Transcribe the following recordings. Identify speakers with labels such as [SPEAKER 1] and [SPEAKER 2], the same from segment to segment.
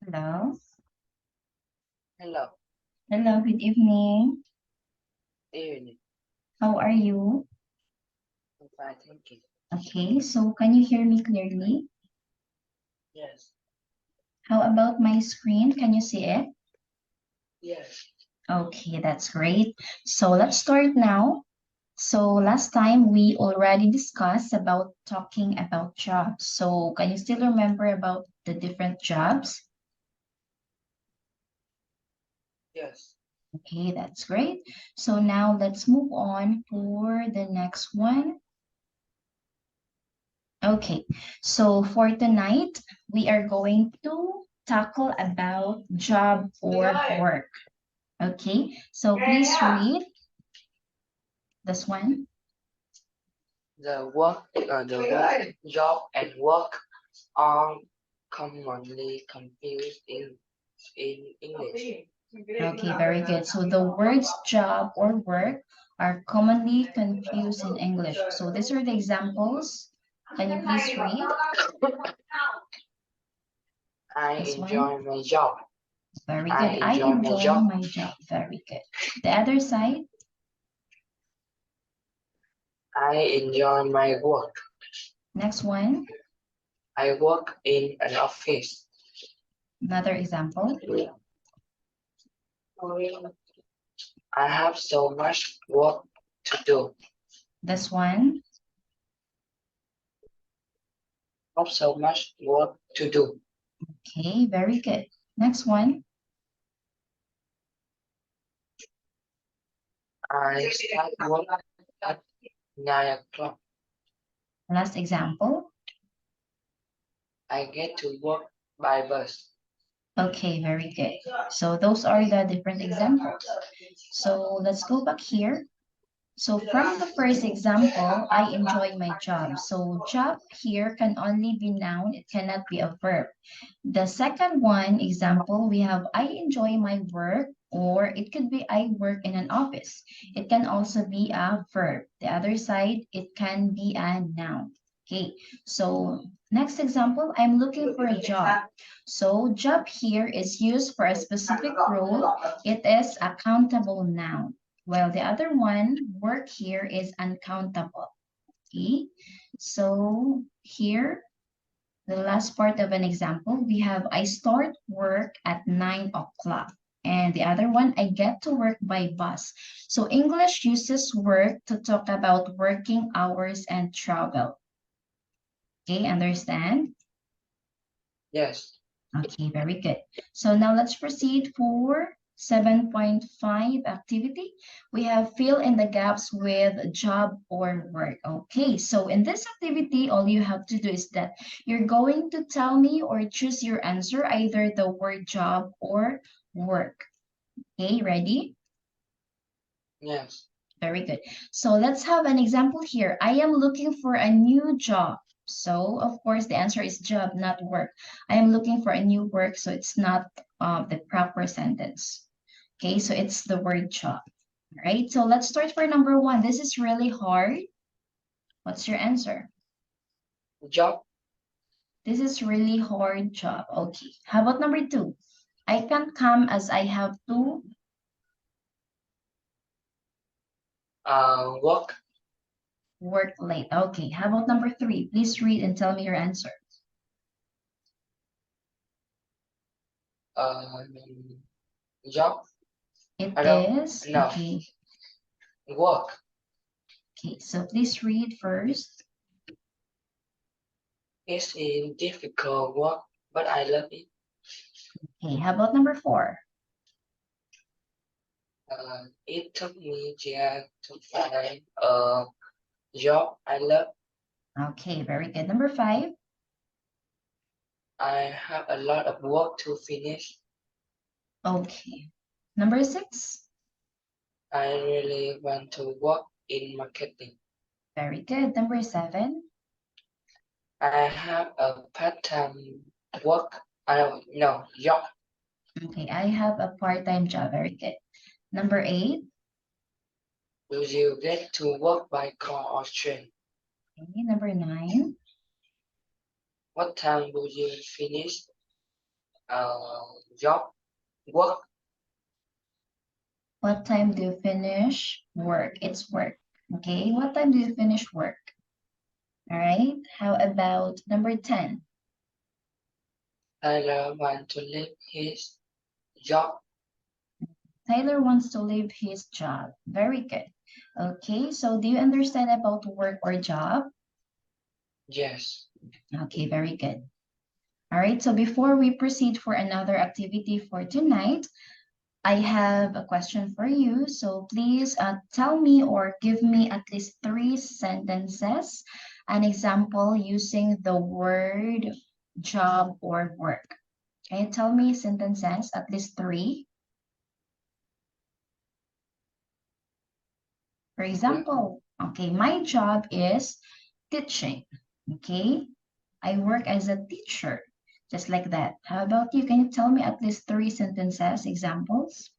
[SPEAKER 1] Hello.
[SPEAKER 2] Hello,
[SPEAKER 1] Hello, good evening.
[SPEAKER 2] evening.
[SPEAKER 1] How are you?
[SPEAKER 2] I'm fine, thank you.
[SPEAKER 1] Okay, so can you hear me clearly?
[SPEAKER 2] Yes,
[SPEAKER 1] How about my screen? Can you see it?
[SPEAKER 2] yes,
[SPEAKER 1] Okay, that's great. So let's start now. So last time we already discussed about talking about jobs. So can you still remember about the different jobs?
[SPEAKER 2] yes.
[SPEAKER 1] Okay, that's great. So now let's move on for the next one. Okay, so for tonight, we are going to tackle about job or work. Okay, so please read this one.
[SPEAKER 2] The work, job and work are commonly confused in English.
[SPEAKER 1] Okay, very good. So the words job or work are commonly confused in English. So these are the examples. Can you please read
[SPEAKER 2] I
[SPEAKER 1] this one?
[SPEAKER 2] enjoy my job.
[SPEAKER 1] Very
[SPEAKER 2] I
[SPEAKER 1] good. I
[SPEAKER 2] enjoy my
[SPEAKER 1] enjoy
[SPEAKER 2] job.
[SPEAKER 1] my job. Very good. The other side,
[SPEAKER 2] I enjoy my work.
[SPEAKER 1] next one,
[SPEAKER 2] I work in an office.
[SPEAKER 1] another example.
[SPEAKER 2] I have so much work to do.
[SPEAKER 1] This one,
[SPEAKER 2] I have so much work to do.
[SPEAKER 1] okay, very good. Next one.
[SPEAKER 2] I start work at 9 o'clock.
[SPEAKER 1] Last example.
[SPEAKER 2] I get to work by bus.
[SPEAKER 1] Okay, very good. So those are the different examples. So let's go back here. So from the first example, I enjoy my job. So job here can only be noun, it cannot be a verb. The second one example, we have I enjoy my work, or it could be I work in an office. It can also be a verb. The other side, it can be a noun. Okay, so next example, I'm looking for a job. So job here is used for a specific role. It is a countable noun. While the other one, work here is uncountable. Okay, so here the last part of an example, we have I start work at 9 o'clock. And the other one, I get to work by bus. So English uses work to talk about working hours and travel. Okay, understand?
[SPEAKER 2] Yes.
[SPEAKER 1] Okay, very good. So now let's proceed for 7.5 activity. We have fill in the gaps with job or work. Okay, so in this activity, all you have to do is that you're going to tell me or choose your answer, either the word job or work. Okay, ready?
[SPEAKER 2] Yes.
[SPEAKER 1] Very good. So let's have an example here. I am looking for a new job. So of course the answer is job, not work. I am looking for a new work, so it's not the proper sentence. Okay, so it's the word job. All right, so let's start for number one. This is really hard. What's your answer?
[SPEAKER 2] Job.
[SPEAKER 1] This is really hard job. Okay, how about number two? I can't come as I have to
[SPEAKER 2] Work.
[SPEAKER 1] work late. Okay, how about number three? Please read and tell me your answer.
[SPEAKER 2] Um, Job.
[SPEAKER 1] It
[SPEAKER 2] I don't
[SPEAKER 1] is,
[SPEAKER 2] know.
[SPEAKER 1] okay.
[SPEAKER 2] Work.
[SPEAKER 1] Okay, so please read first.
[SPEAKER 2] It's a difficult work, but I love it.
[SPEAKER 1] Okay, how about number four?
[SPEAKER 2] It took me years to find a job I love.
[SPEAKER 1] Okay, very good. Number five.
[SPEAKER 2] I have a lot of work to finish.
[SPEAKER 1] Okay. Number six.
[SPEAKER 2] I really want to work in marketing.
[SPEAKER 1] Very good. Number seven.
[SPEAKER 2] I have a part-time work. I don't know job.
[SPEAKER 1] Okay, I have a part-time job. Very good. Number eight.
[SPEAKER 2] Will you get to work by car or train?
[SPEAKER 1] Okay, number nine.
[SPEAKER 2] What time will you finish? job, work.
[SPEAKER 1] What time do you finish work? It's work. Okay, what time do you finish work? All right, how about number 10?
[SPEAKER 2] Tyler want to leave his job.
[SPEAKER 1] Tyler wants to leave his job. Very good. Okay, so do you understand about work or job?
[SPEAKER 2] Yes.
[SPEAKER 1] Okay, very good. All right, so before we proceed for another activity for tonight, I have a question for you. So please tell me or give me at least 3 sentences, an example using the word job or work. Can you tell me sentences, at least 3? For example, okay, my job is teaching. Okay, I work as a teacher, just like that. How about you? Can you tell me at least 3 sentences, examples?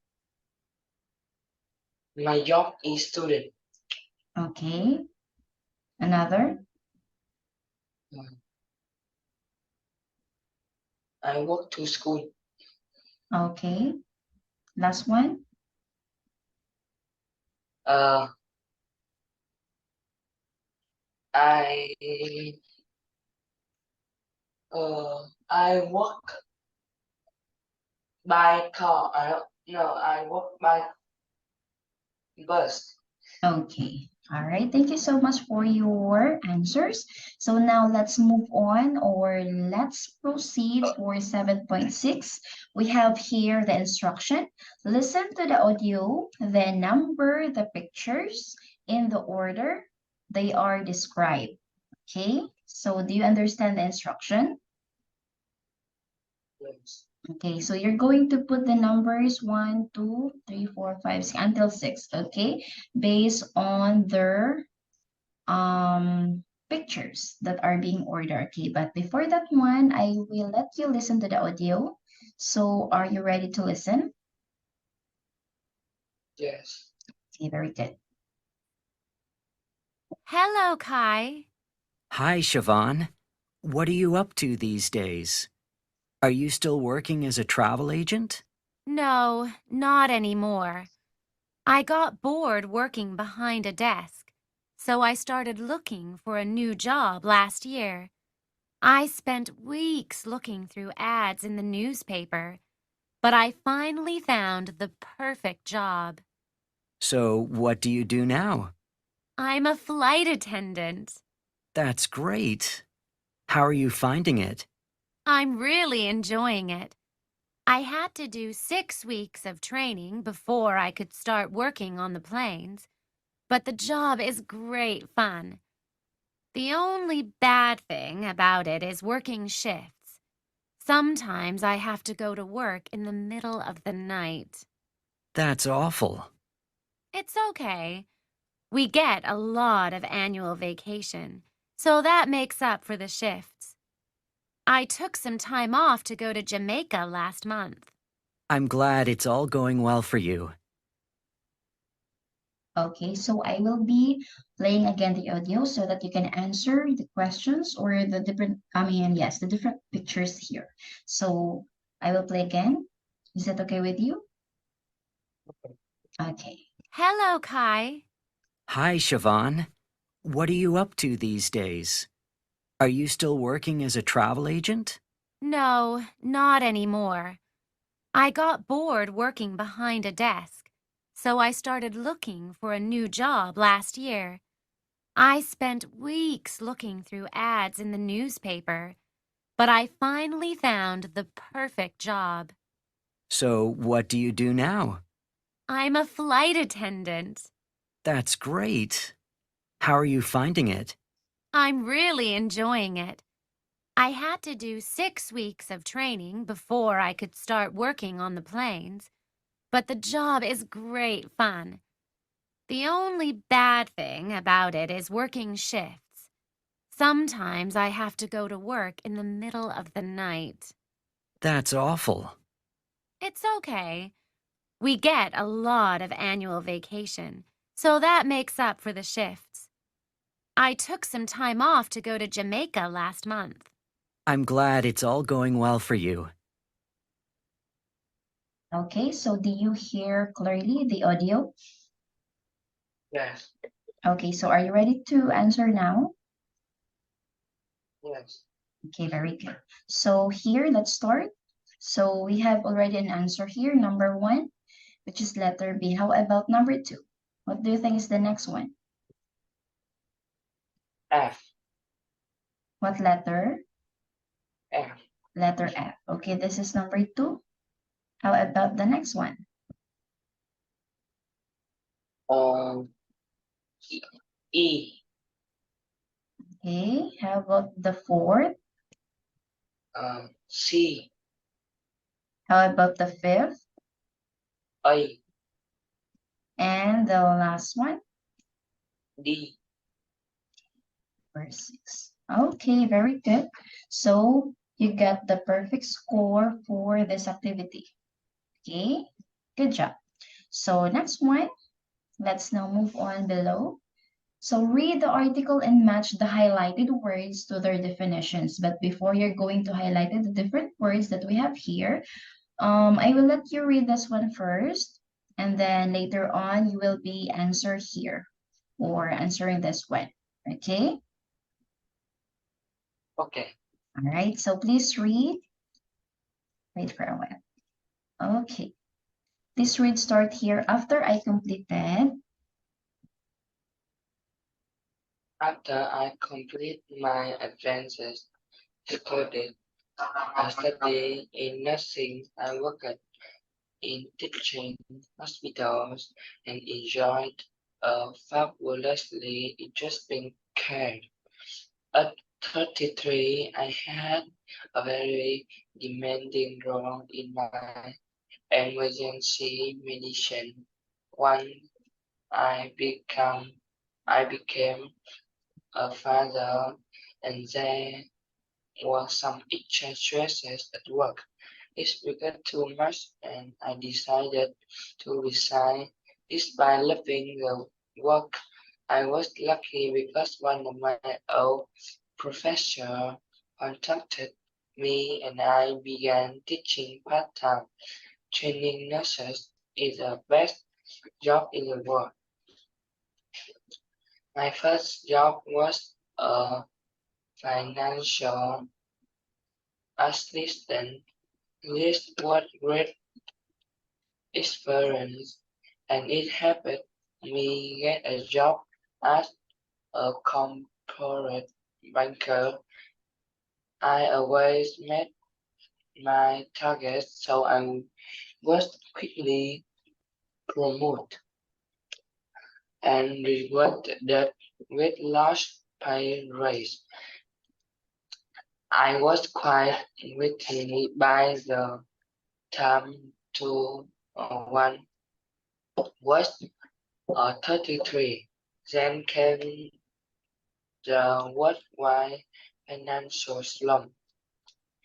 [SPEAKER 2] My job is student.
[SPEAKER 1] Okay, another?
[SPEAKER 2] I work to school.
[SPEAKER 1] Okay, last one?
[SPEAKER 2] Uh, I I work by car. I work by bus.
[SPEAKER 1] Okay. All right. Thank you so much for your answers. So now let's move on or let's proceed for 7.6. We have here the instruction. Listen to the audio, then number the pictures in the order they are described. Okay. So do you understand the instruction?
[SPEAKER 2] Yes.
[SPEAKER 1] Okay, so you're going to put the numbers 1, 2, 3, 4, 5, 6 until 6, okay? Based on their pictures that are being ordered, okay? But before that one, I will let you listen to the audio. So are you ready to listen?
[SPEAKER 2] Yes.
[SPEAKER 1] Okay, very good.
[SPEAKER 3] Hello, Kai.
[SPEAKER 4] Hi, Siobhan. What are you up to these days? Are you still working as a travel agent?
[SPEAKER 3] No, not anymore. I got bored working behind a desk, so I started looking for a new job last year. I spent weeks looking through ads in the newspaper, but I finally found the perfect job.
[SPEAKER 4] So, what do you do now?
[SPEAKER 3] I'm a flight attendant.
[SPEAKER 4] That's great. How are you finding it?
[SPEAKER 3] I'm really enjoying it. I had to do 6 weeks of training before I could start working on the planes, but the job is great fun. The only bad thing about it is working shifts. Sometimes I have to go to work in the middle of the night.
[SPEAKER 4] That's awful.
[SPEAKER 3] It's okay. We get a lot of annual vacation, so that makes up for the shifts. I took some time off to go to Jamaica last month.
[SPEAKER 4] I'm glad it's all going well for you.
[SPEAKER 1] Okay, so I will be playing again the audio so that you can answer the questions or the different, yes, the different pictures here. So I will play again. Is that okay with you? Okay.
[SPEAKER 3] Hello, Kai.
[SPEAKER 4] Hi, Siobhan. What are you up to these days? Are you still working as a travel agent?
[SPEAKER 3] No, not anymore. I got bored working behind a desk, so I started looking for a new job last year. I spent weeks looking through ads in the newspaper, but I finally found the perfect job.
[SPEAKER 4] So, what do you do now?
[SPEAKER 3] I'm a flight attendant.
[SPEAKER 4] That's great. How are you finding it?
[SPEAKER 3] I'm really enjoying it. I had to do 6 weeks of training before I could start working on the planes, but the job is great fun. The only bad thing about it is working shifts. Sometimes I have to go to work in the middle of the night.
[SPEAKER 4] That's awful.
[SPEAKER 3] It's okay. We get a lot of annual vacation, so that makes up for the shifts. I took some time off to go to Jamaica last month.
[SPEAKER 4] I'm glad it's all going well for you.
[SPEAKER 1] Okay, so do you hear clearly the audio?
[SPEAKER 2] Yes.
[SPEAKER 1] Okay, so are you ready to answer now?
[SPEAKER 2] Yes.
[SPEAKER 1] Okay, very good. So here, let's start. So we have already an answer here, number 1, which is letter B. How about number 2? What do you think is the next one?
[SPEAKER 2] F.
[SPEAKER 1] What letter?
[SPEAKER 2] F.
[SPEAKER 1] Letter F. Okay, this is number 2. How about the next one?
[SPEAKER 2] E.
[SPEAKER 1] Okay, how about the 4th?
[SPEAKER 2] C.
[SPEAKER 1] How about the 5th?
[SPEAKER 2] A.
[SPEAKER 1] And the last one?
[SPEAKER 2] D.
[SPEAKER 1] Number 6. Okay, very good. So you got the perfect score for this activity. Okay, good job. So next one, let's now move on below. So read the article and match the highlighted words to their definitions. But before you're going to highlight the different words that we have here, I will let you read this one first, and then later on you will be answer here or answering this one. Okay?
[SPEAKER 2] Okay.
[SPEAKER 1] All right, so please read. Wait for a while. Okay. Please read start here after I completed.
[SPEAKER 2] After I complete my advances studied, I study in nursing. I worked in teaching hospitals and enjoyed a fabulously interesting career. At 33, I had a very demanding role in my emergency medicine. Once I became a father, and there were some extra stresses at work. It became too much, and I decided to resign. Despite loving the work, I was lucky because one of my old professors contacted me and I began teaching part-time. Training nurses is the best job in the world. My first job was a financial assistant. This was great experience, and it helped me get a job as a corporate banker. I always met my targets, so I was quickly promoted and rewarded with large pay raise. I was quite witty by the time to one was 33. Then came the worldwide financial slump.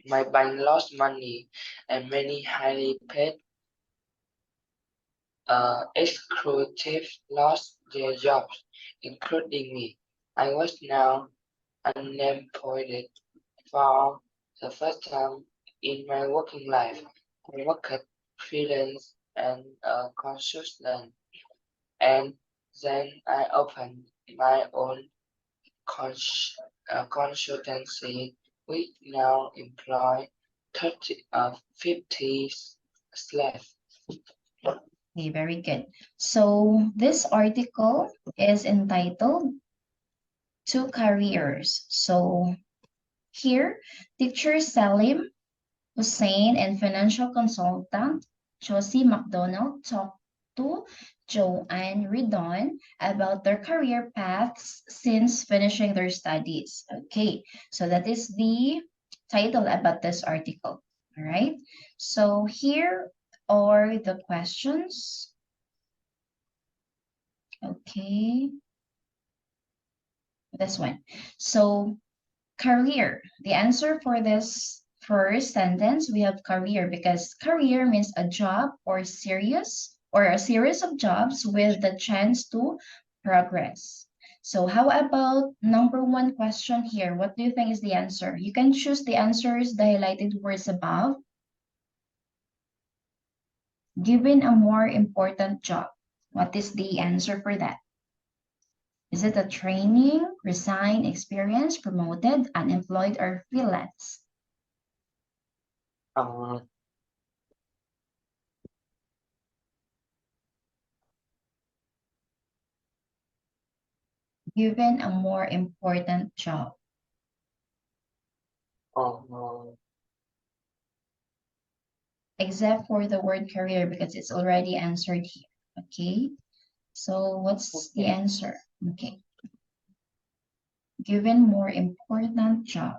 [SPEAKER 2] My bank lost money, and many highly paid executives lost their jobs, including me. I was now unemployed for the first time in my working life. I worked freelance and consultant, and then I opened my own consultancy. We now employ 50 staff.
[SPEAKER 1] Okay, very good. So this article is entitled Two Careers. So here, teacher Salim Hussein and financial consultant Josie McDonald talked to Joanne Redon about their career paths since finishing their studies. Okay, so that is the title about this article. All right, so here are the questions. Okay, this one. So career. The answer for this first sentence, we have career because career means a job or a series of jobs with the chance to progress. So how about number 1 question here? What do you think is the answer? You can choose the answers, the highlighted words above. Given a more important job, what is the answer for that? Is it a training, resign, experience, promoted, unemployed, or freelance? Given a more important job. Except for the word career because it's already answered here. Okay. So what's the answer? Okay. Given more important job.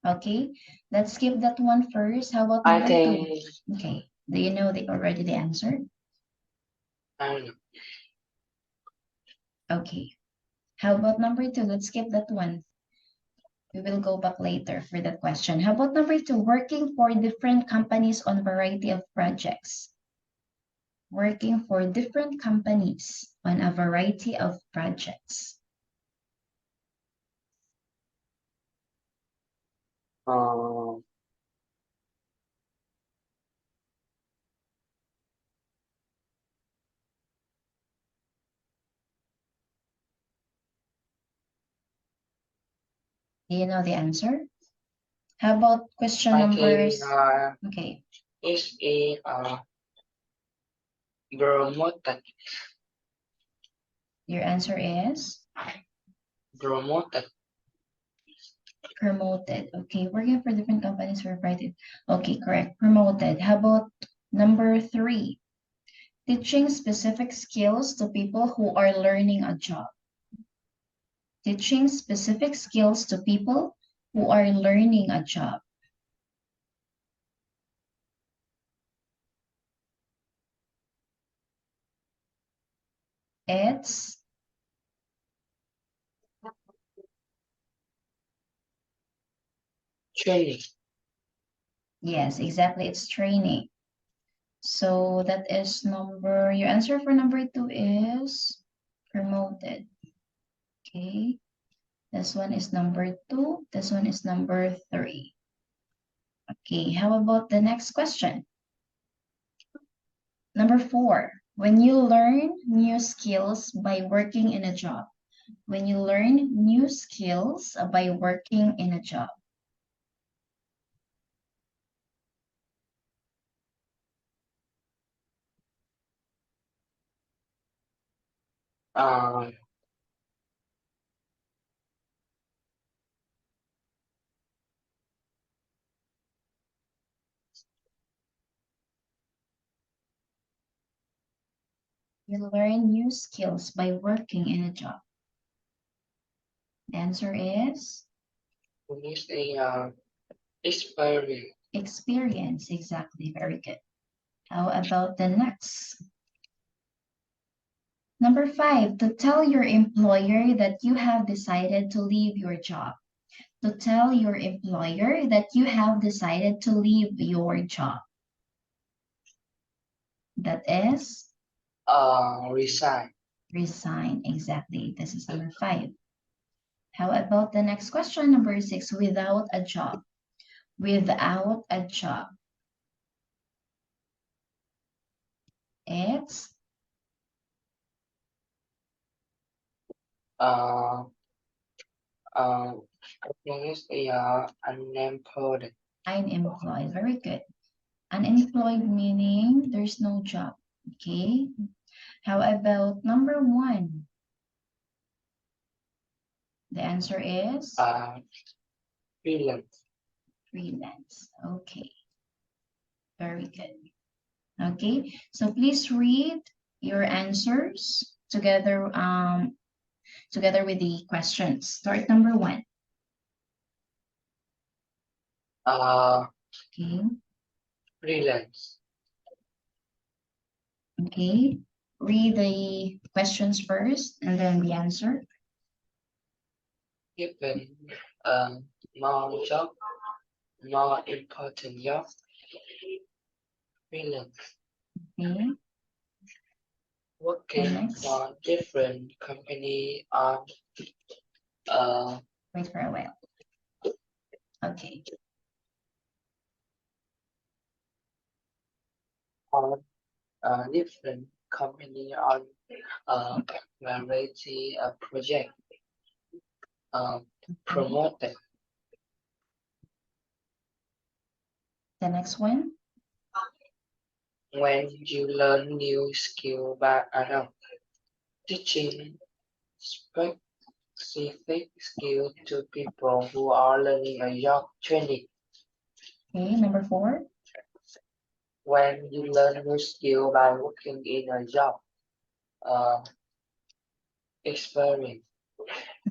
[SPEAKER 1] Okay, let's skip that one first. How about
[SPEAKER 2] I
[SPEAKER 1] number
[SPEAKER 2] think
[SPEAKER 1] two? Okay, do you know already the answer?
[SPEAKER 2] I don't know.
[SPEAKER 1] Okay, how about number two? Let's skip that one. We will go back later for that question. How about number two? Working for different companies on variety of projects. Working for different companies on a variety of projects. Do you know the answer? How about question
[SPEAKER 2] I
[SPEAKER 1] numbers?
[SPEAKER 2] think
[SPEAKER 1] Okay,
[SPEAKER 2] it's a promoted.
[SPEAKER 1] your answer is
[SPEAKER 2] Promoted.
[SPEAKER 1] promoted. Okay, working for different companies for variety. Okay, correct. Promoted. How about number three? Teaching specific skills to people who are learning a job. Teaching specific skills to people who are learning a job. It's
[SPEAKER 2] Training.
[SPEAKER 1] yes, exactly. It's training. So that is your answer for number two is promoted. Okay. This one is number two. This one is number three. Okay, how about the next question? Number four, when you learn new skills by working in a job. When you learn new skills by working in a job. You learn new skills by working in a job. The answer is?
[SPEAKER 2] It's a experience.
[SPEAKER 1] Experience, exactly. Very good. How about the next? Number five, to tell your employer that you have decided to leave your job. To tell your employer that you have decided to leave your job. That is?
[SPEAKER 2] Resign.
[SPEAKER 1] Resign, exactly. This is number five. How about the next question, number six, without a job? Without a job. It's?
[SPEAKER 2] I think it's a unemployed.
[SPEAKER 1] Unemployed, very good. Unemployed meaning there's no job, okay? How about number one? The answer is?
[SPEAKER 2] Freelance.
[SPEAKER 1] Freelance, okay. Very good. Okay, so please read your answers together with the questions. Start number one. Okay.
[SPEAKER 2] Freelance.
[SPEAKER 1] Okay. Read the questions first and then the answer.
[SPEAKER 2] Given more job, more important job. Freelance.
[SPEAKER 1] Okay.
[SPEAKER 2] Working
[SPEAKER 1] next.
[SPEAKER 2] for different company on
[SPEAKER 1] Wait for a while. Okay.
[SPEAKER 2] on different company on a variety of project promoted.
[SPEAKER 1] The next one.
[SPEAKER 2] When you learn new skill by teaching specific skill to people who are learning a job training.
[SPEAKER 1] Okay, number 4.
[SPEAKER 2] When you learn new skill by working in a job experience.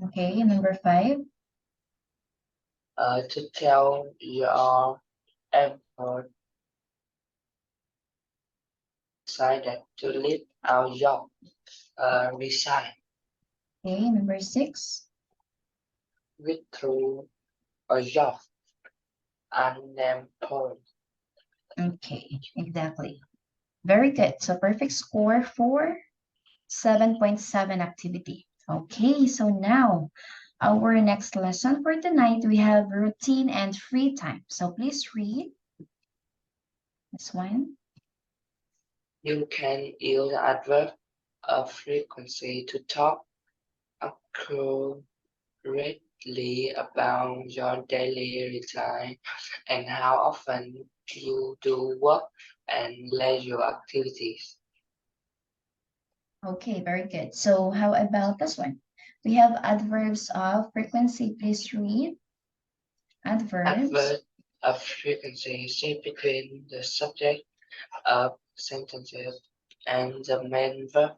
[SPEAKER 1] Okay, number 5.
[SPEAKER 2] To tell your effort decided to leave our job, resign,
[SPEAKER 1] Okay, number 6.
[SPEAKER 2] withdrew a job, unemployed.
[SPEAKER 1] Okay, exactly. Very good. So perfect score for 7.7 activity. Okay, so now our next lesson for tonight, we have routine and free time. So please read this one.
[SPEAKER 2] You can use the adverb of frequency to talk accurately about your daily routine and how often you do work and leisure activities.
[SPEAKER 1] Okay, very good. So how about this one? We have adverbs of frequency. Please read. Adverbs.
[SPEAKER 2] Adverb of frequency sit between the subject of sentences and the main verb.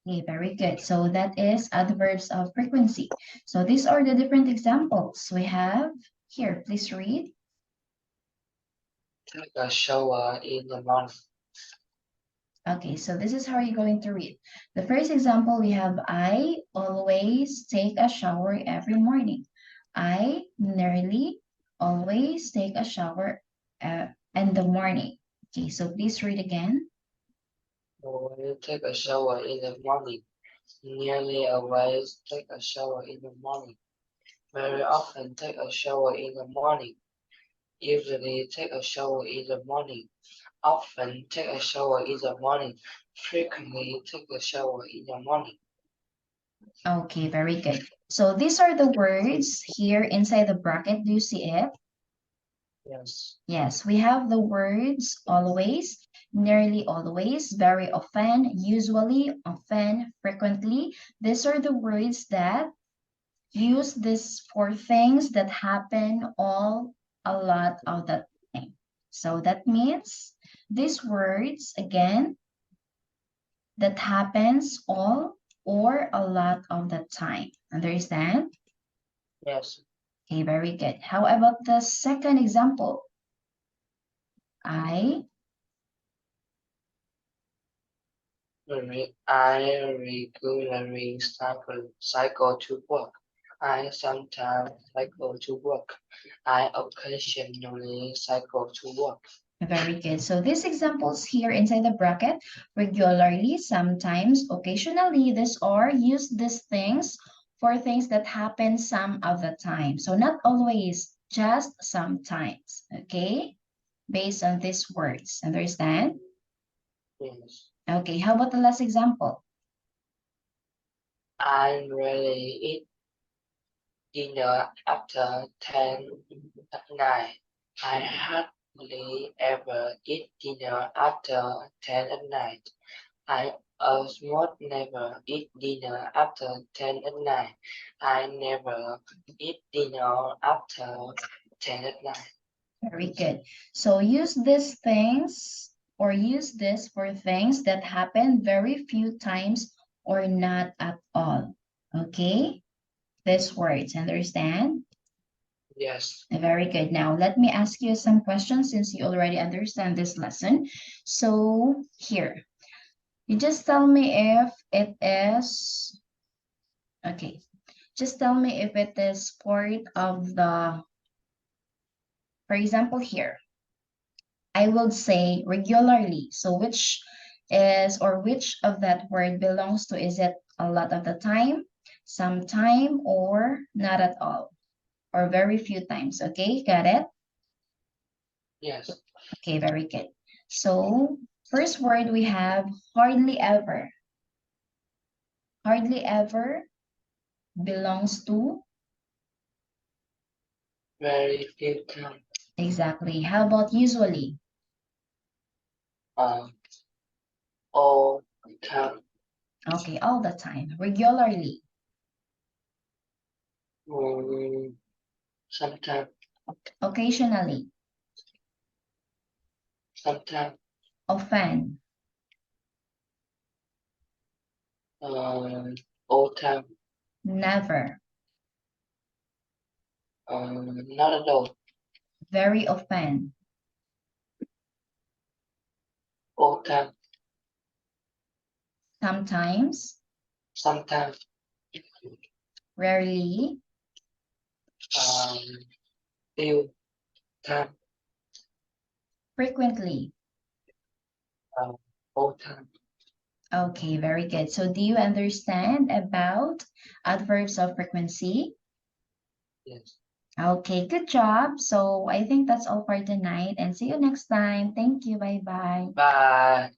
[SPEAKER 1] Okay, very good. So that is adverbs of frequency. So these are the different examples we have here. Please read.
[SPEAKER 2] Take a shower in the morning.
[SPEAKER 1] Okay, so this is how you're going to read. The first example, we have I always take a shower every morning. I nearly always take a shower in the morning. Okay, so please read again.
[SPEAKER 2] Always take a shower in the morning. Nearly always take a shower in the morning. Very often take a shower in the morning. Usually take a shower in the morning. Often take a shower in the morning. Frequently take a shower in the morning.
[SPEAKER 1] Okay, very good. So these are the words here inside the bracket. Do you see it?
[SPEAKER 2] Yes.
[SPEAKER 1] Yes, we have the words always, nearly always, very often, usually, often, frequently. These are the words that use this for things that happen a lot of the time. So that means these words, again, that happens all or a lot of the time. Understand?
[SPEAKER 2] Yes.
[SPEAKER 1] Okay, very good. How about the second example? I
[SPEAKER 2] regularly cycle to work. I sometimes cycle to work. I occasionally cycle to work.
[SPEAKER 1] Very good. So these examples here inside the bracket, regularly, sometimes, occasionally, these are use these things for things that happen some of the time. So not always, just sometimes, okay? Based on these words, understand?
[SPEAKER 2] Yes.
[SPEAKER 1] Okay, how about the last example?
[SPEAKER 2] I rarely eat dinner after 10 at night. I hardly ever eat dinner after 10 at night. I almost never eat dinner after 10 at night. I never eat dinner after 10 at night.
[SPEAKER 1] Very good. So use these things or use this for things that happen very few times or not at all. Okay? These words, understand?
[SPEAKER 2] Yes.
[SPEAKER 1] Very good. Now, let me ask you some questions since you already understand this lesson. So here, you just tell me if it is, okay, just tell me if it is part of the, for example, here, I will say regularly. So which is, or which of that word belongs to, is it a lot of the time, sometime, or not at all, or very few times? Okay, got it?
[SPEAKER 2] Yes.
[SPEAKER 1] Okay, very good. So first word we have hardly ever. Hardly ever belongs to,
[SPEAKER 2] Very few times.
[SPEAKER 1] exactly. How about usually?
[SPEAKER 2] All the time.
[SPEAKER 1] Okay, all the time. Regularly.
[SPEAKER 2] Sometimes.
[SPEAKER 1] Occasionally.
[SPEAKER 2] Sometimes.
[SPEAKER 1] Often.
[SPEAKER 2] All time.
[SPEAKER 1] Never.
[SPEAKER 2] Not at all.
[SPEAKER 1] Very often.
[SPEAKER 2] All time.
[SPEAKER 1] Sometimes.
[SPEAKER 2] Sometimes.
[SPEAKER 1] Rarely.
[SPEAKER 2] Few time.
[SPEAKER 1] Frequently.
[SPEAKER 2] All time.
[SPEAKER 1] Okay, very good. So do you understand about adverbs of frequency?
[SPEAKER 2] Yes.
[SPEAKER 1] Okay, good job. So I think that's all for tonight, and see you next time. Thank you. Bye-bye.
[SPEAKER 2] Bye.